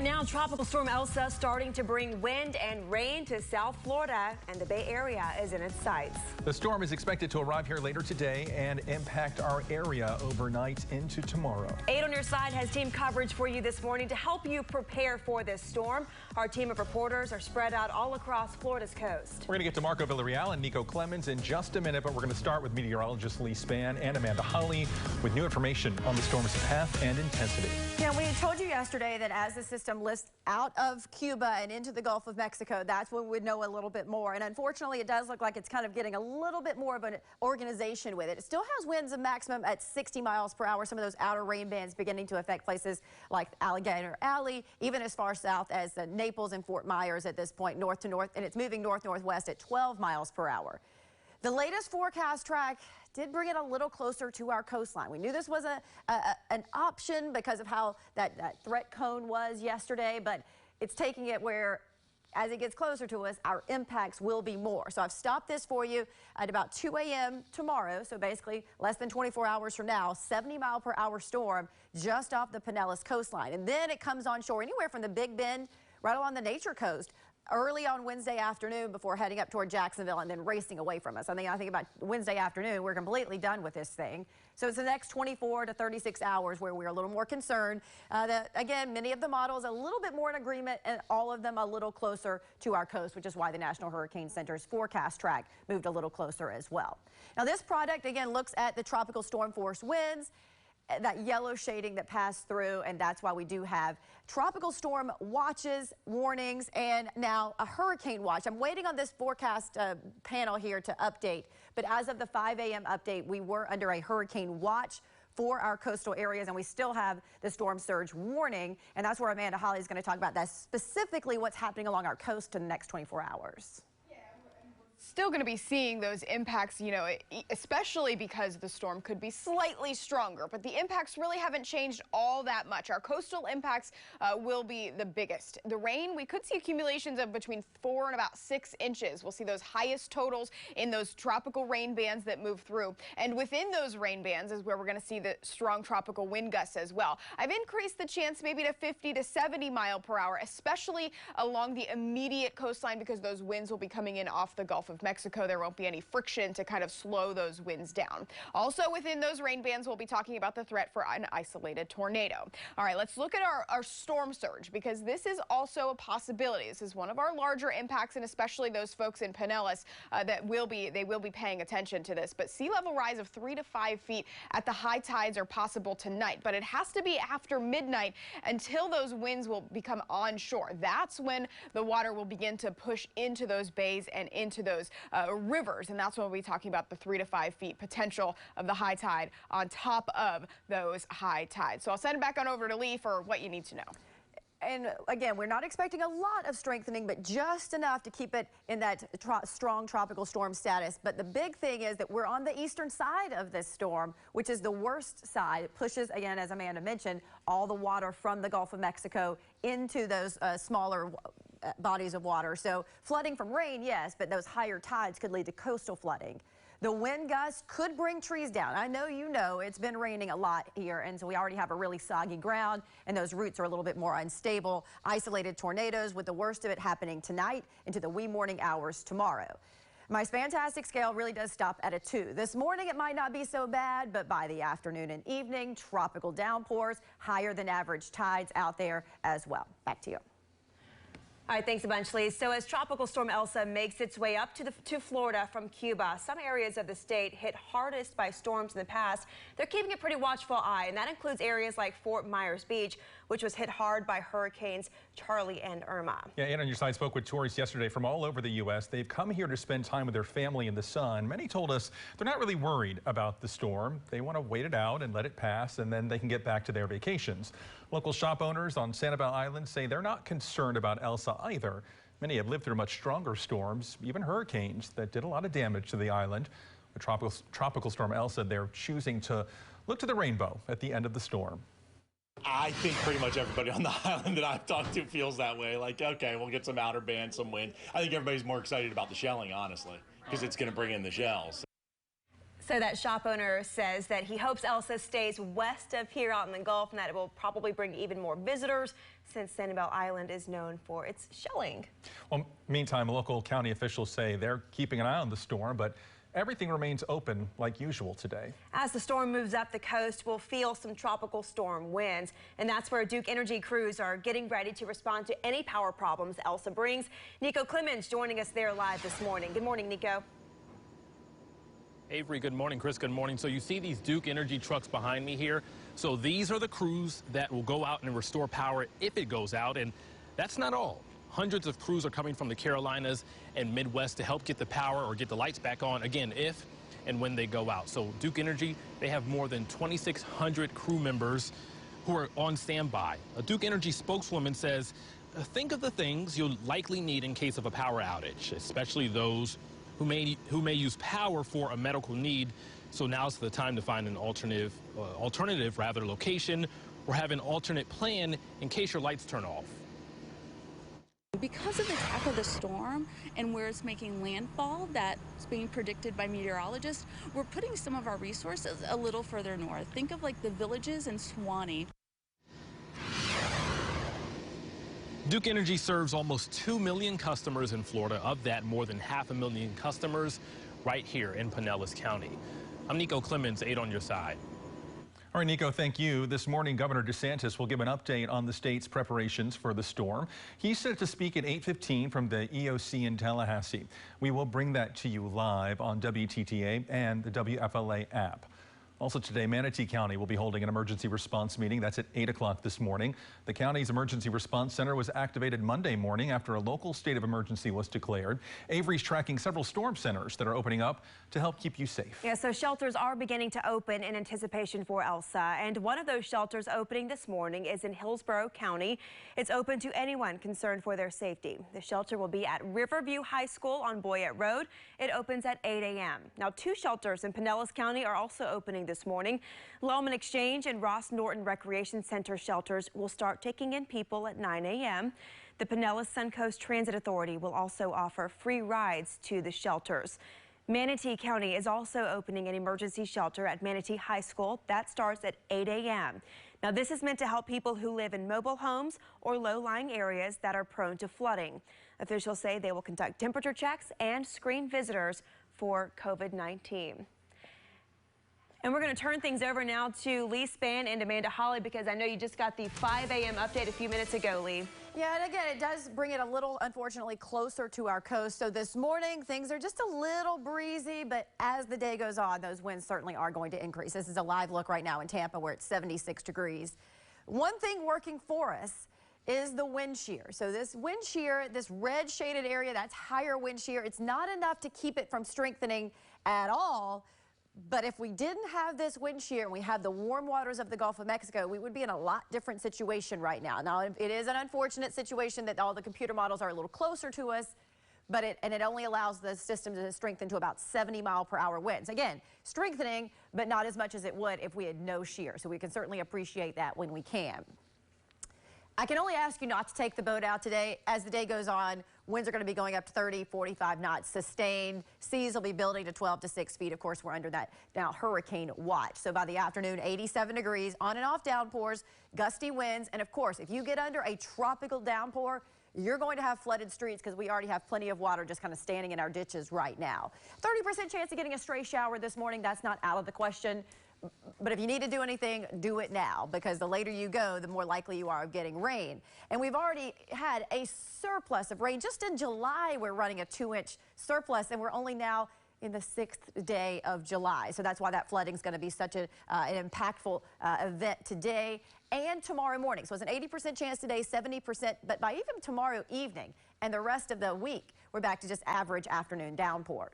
now, Tropical Storm Elsa starting to bring wind and rain to South Florida, and the Bay Area is in its sights. The storm is expected to arrive here later today and impact our area overnight into tomorrow. 8 on your side has team coverage for you this morning to help you prepare for this storm. Our team of reporters are spread out all across Florida's coast. We're going to get to Marco Villarreal and Nico Clemens in just a minute, but we're going to start with meteorologist Lee Spann and Amanda Holly with new information on the storm's path and intensity. Yeah, we told you yesterday that as the system lifts out of Cuba and into the Gulf of Mexico, that's when we'd know a little bit more. And unfortunately, it does look like it's kind of getting a little bit more of an organization with it. It still has winds of maximum at 60 miles per hour. Some of those outer rain bands beginning to affect places like Alligator Alley, even as far south as Naples and Fort Myers at this point, north to north, and it's moving north-northwest at 12 miles per hour. The latest forecast track did bring it a little closer to our coastline. We knew this was an option because of how that threat cone was yesterday, but it's taking it where, as it gets closer to us, our impacts will be more. So I've stopped this for you at about 2 a.m. tomorrow, so basically less than 24 hours from now, 70-mile-per-hour storm just off the Pinellas coastline. And then it comes on shore anywhere from the Big Bend right along the Nature Coast early on Wednesday afternoon before heading up toward Jacksonville and then racing away from us. I think about Wednesday afternoon, we're completely done with this thing. So it's the next 24 to 36 hours where we're a little more concerned. Again, many of the models a little bit more in agreement and all of them a little closer to our coast, which is why the National Hurricane Center's forecast track moved a little closer as well. Now this product again looks at the tropical storm force winds, that yellow shading that passed through, and that's why we do have tropical storm watches, warnings, and now a hurricane watch. I'm waiting on this forecast panel here to update, but as of the 5 a.m. update, we were under a hurricane watch for our coastal areas, and we still have the storm surge warning, and that's where Amanda Holly is going to talk about that, specifically what's happening along our coast in the next 24 hours. Still going to be seeing those impacts, especially because the storm could be slightly stronger, but the impacts really haven't changed all that much. Our coastal impacts will be the biggest. The rain, we could see accumulations of between 4 and about 6 inches. We'll see those highest totals in those tropical rain bands that move through. And within those rain bands is where we're going to see the strong tropical wind gusts as well. I've increased the chance maybe to 50 to 70 mile per hour, especially along the immediate coastline because those winds will be coming in off the Gulf of Mexico. There won't be any friction to kind of slow those winds down. Also within those rain bands, we'll be talking about the threat for an isolated tornado. All right, let's look at our storm surge because this is also a possibility. This is one of our larger impacts, and especially those folks in Pinellas they will be paying attention to this. But sea level rise of 3 to 5 feet at the high tides are possible tonight, but it has to be after midnight until those winds will become onshore. That's when the water will begin to push into those bays and into those rivers, and that's when we'll be talking about the 3 to 5 feet potential of the high tide on top of those high tides. So I'll send it back on over to Lee for what you need to know. And again, we're not expecting a lot of strengthening, but just enough to keep it in that strong tropical storm status. But the big thing is that we're on the eastern side of this storm, which is the worst side. It pushes, again, as Amanda mentioned, all the water from the Gulf of Mexico into those smaller bodies of water. So flooding from rain, yes, but those higher tides could lead to coastal flooding. The wind gusts could bring trees down. I know you know it's been raining a lot here, and so we already have a really soggy ground, and those roots are a little bit more unstable. Isolated tornadoes, with the worst of it happening tonight into the wee morning hours tomorrow. My fantastic scale really does stop at a 2. This morning it might not be so bad, but by the afternoon and evening, tropical downpours, higher than average tides out there as well. Back to you. All right, thanks a bunch, Lee. So as Tropical Storm Elsa makes its way up to Florida from Cuba, some areas of the state hit hardest by storms in the past. They're keeping a pretty watchful eye, and that includes areas like Fort Myers Beach, which was hit hard by hurricanes Charlie and Irma. Yeah, and on your side spoke with tourists yesterday from all over the U.S. They've come here to spend time with their family in the sun. Many told us they're not really worried about the storm. They want to wait it out and let it pass, and then they can get back to their vacations. Local shop owners on Sanibel Island say they're not concerned about Elsa either. Many have lived through much stronger storms, even hurricanes, that did a lot of damage to the island. The tropical storm Elsa, they're choosing to look to the rainbow at the end of the storm. I think pretty much everybody on the island that I've talked to feels that way. Like, okay, we'll get some outer band, some wind. I think everybody's more excited about the shelling, honestly, because it's going to bring in the shells. So that shop owner says that he hopes Elsa stays west of here out in the Gulf and that it will probably bring even more visitors since Sanibel Island is known for its shelling. Well, meantime, local county officials say they're keeping an eye on the storm, but everything remains open like usual today. As the storm moves up the coast, we'll feel some tropical storm winds, and that's where Duke Energy crews are getting ready to respond to any power problems Elsa brings. Nico Clemens joining us there live this morning. Good morning, Nico. Avery, good morning. Chris, good morning. So you see these Duke Energy trucks behind me here. So these are the crews that will go out and restore power if it goes out. And that's not all. Hundreds of crews are coming from the Carolinas and Midwest to help get the power or get the lights back on, again, if and when they go out. So Duke Energy, they have more than 2,600 crew members who are on standby. A Duke Energy spokeswoman says, think of the things you'll likely need in case of a power outage, especially those who may use power for a medical need. So now's the time to find an alternative location or have an alternate plan in case your lights turn off. Because of the track of the storm and where it's making landfall that's being predicted by meteorologists, we're putting some of our resources a little further north. Think of like the villages in Swanee. Duke Energy serves almost 2 million customers in Florida. Of that, more than 500,000 customers right here in Pinellas County. I'm Nico Clemens, 8 on your side. All right, Nico, thank you. This morning, Governor DeSantis will give an update on the state's preparations for the storm. He's set to speak at 8:15 from the EOC in Tallahassee. We will bring that to you live on WTTA and the WFLA app. Also today, Manatee County will be holding an emergency response meeting. That's at 8 o'clock this morning. The county's emergency response center was activated Monday morning after a local state of emergency was declared. Avery's tracking several storm centers that are opening up to help keep you safe. Yeah, so shelters are beginning to open in anticipation for Elsa. And one of those shelters opening this morning is in Hillsborough County. It's open to anyone concerned for their safety. The shelter will be at Riverview High School on Boyette Road. It opens at 8 a.m. Now, 2 shelters in Pinellas County are also opening this morning. Lowman Exchange and Ross Norton Recreation Center shelters will start taking in people at 9 a.m. The Pinellas Suncoast Transit Authority will also offer free rides to the shelters. Manatee County is also opening an emergency shelter at Manatee High School. That starts at 8 a.m. Now, this is meant to help people who live in mobile homes or low-lying areas that are prone to flooding. Officials say they will conduct temperature checks and screen visitors for COVID-19. And we're going to turn things over now to Lee Spann and Amanda Holly because I know you just got the 5 a.m. update a few minutes ago, Lee. Yeah, and again, it does bring it a little, unfortunately, closer to our coast. So this morning, things are just a little breezy, but as the day goes on, those winds certainly are going to increase. This is a live look right now in Tampa where it's 76 degrees. One thing working for us is the wind shear. So this wind shear, this red shaded area, that's higher wind shear. It's not enough to keep it from strengthening at all. But if we didn't have this wind shear and we had the warm waters of the Gulf of Mexico, we would be in a lot different situation right now. Now, it is an unfortunate situation that all the computer models are a little closer to us, but it only allows the system to strengthen to about 70-mile-per-hour winds. Again, strengthening, but not as much as it would if we had no shear. So we can certainly appreciate that when we can. I can only ask you not to take the boat out today. As the day goes on, winds are going to be going up to 30, 45 knots sustained. Seas will be building to 12 to 6 feet. Of course, we're under that now hurricane watch. So by the afternoon, 87 degrees, on and off downpours, gusty winds. And of course, if you get under a tropical downpour, you're going to have flooded streets because we already have plenty of water just kind of standing in our ditches right now. 30% chance of getting a stray shower this morning. That's not out of the question. But if you need to do anything, do it now, because the later you go, the more likely you are of getting rain. And we've already had a surplus of rain. Just in July, we're running a 2-inch surplus, and we're only now in the 6th day of July. So that's why that flooding is going to be such an impactful event today and tomorrow morning. So it's an 80% chance today, 70%, but by even tomorrow evening and the rest of the week, we're back to just average afternoon downpours.